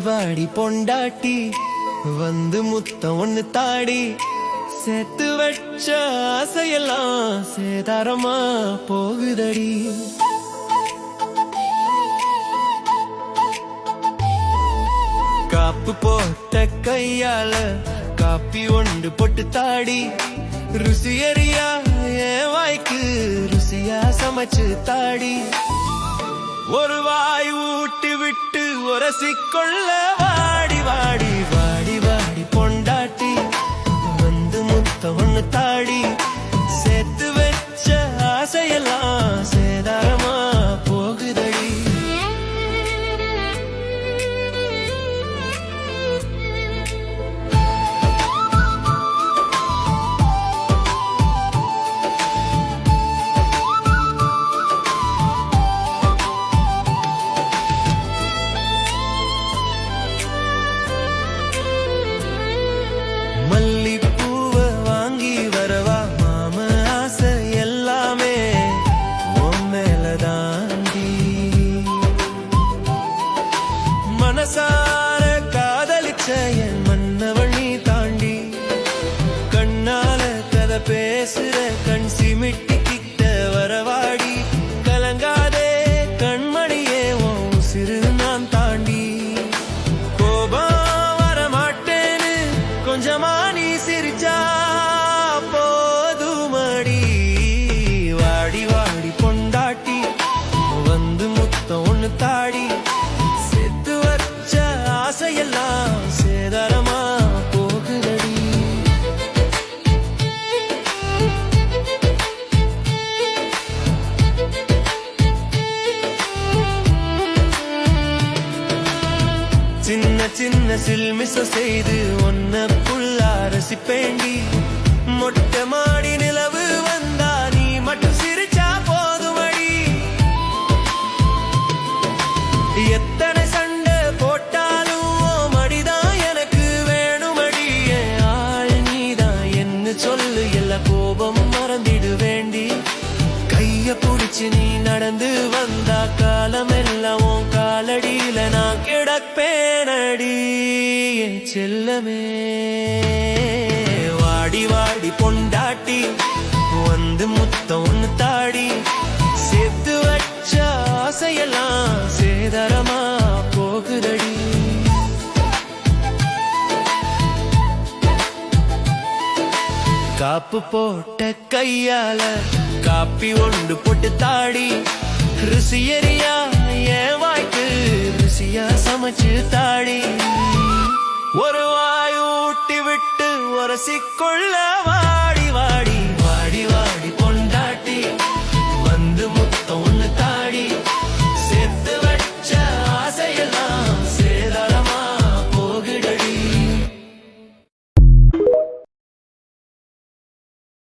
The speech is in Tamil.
வாடி பொண்டாட்டி வந்து முத்தம் ஒண்ணு தாடி சேர்த்து வச்ச ஆசையெல்லாம் சேதாரமா போகுதடி. காப்பு போட்ட கையால காப்பி ஒன்று போட்டு தாடி ருசியறியா என் வாய்க்கு ருசியா சமைச்சு தாடி. ஒரு வாய் ஊட்டி விட்டு உரசிக்கொள்ள வாடி வாடி வாடி வாடி பொண்டாட்டி வந்து முத்தம் ஒண்ணு தாடி சேர்த்து வச்ச ஆசையெல்லாம் சேதாரமா போகுதடி. மல்லிப்பூவ வாங்கி வரவா மாம ஆசை எல்லாமே உன் மேலதாண்டி. மனசார காதலிச்ச என் மன்னவள் நீ தாண்டி. கண்ணால கதை பேசுற கண் சிமிட்டி கிட்ட வரவாடி. கலங்காதே கண்மணியே உன் சிறு நான் தாண்டி. கோபம் வரமாட்டேன்னு கொஞ்சமா நீ சிரிச்சா போதுமடி. வாடி வாடி பொண்டாட்டி வந்து முத்தம் ஒண்ணு தாடி சேர்த்து வச்ச ஆசையெல்லாம் சேதாரமா போகுதடி. சின்ன சின்ன சில்மிசம் செய்து ஒன்ன புள்ளா ரசிப்பேண்டி. மொட்டை மாடி நிலவு வந்தா நீ மட்டும் சிரிச்சா போதுமடி. எத்தனை சண்டை போட்டாலும் மடிதான் எனக்கு வேணுமடி. என் ஆள் நீதான் என்ன சொல்லு எல்லா கோபம் மறந்திடு வேண்டி. கைய புடிச்சு நீ நடந்து வந்தா காலம் எல்லாம் உன் காலடியில நான் கிடப்பேனடி என் செல்லமே. வாடி வாடி பொண்டாட்டி வந்து முத்தம் ஒண்ணு தாடி சேர்த்து வச்ச ஆசையெல்லாம் சேதாரமா போகுதடி. காப்பு போட்ட கையால காப்பி ஒன்று போட்டு தாடி ருசியறியா என் வாய்க்கு ருசியா சமைச்சு தாடி. ஒரு வாய் ஊட்டி விட்டு உரசிக்கொள்ளவா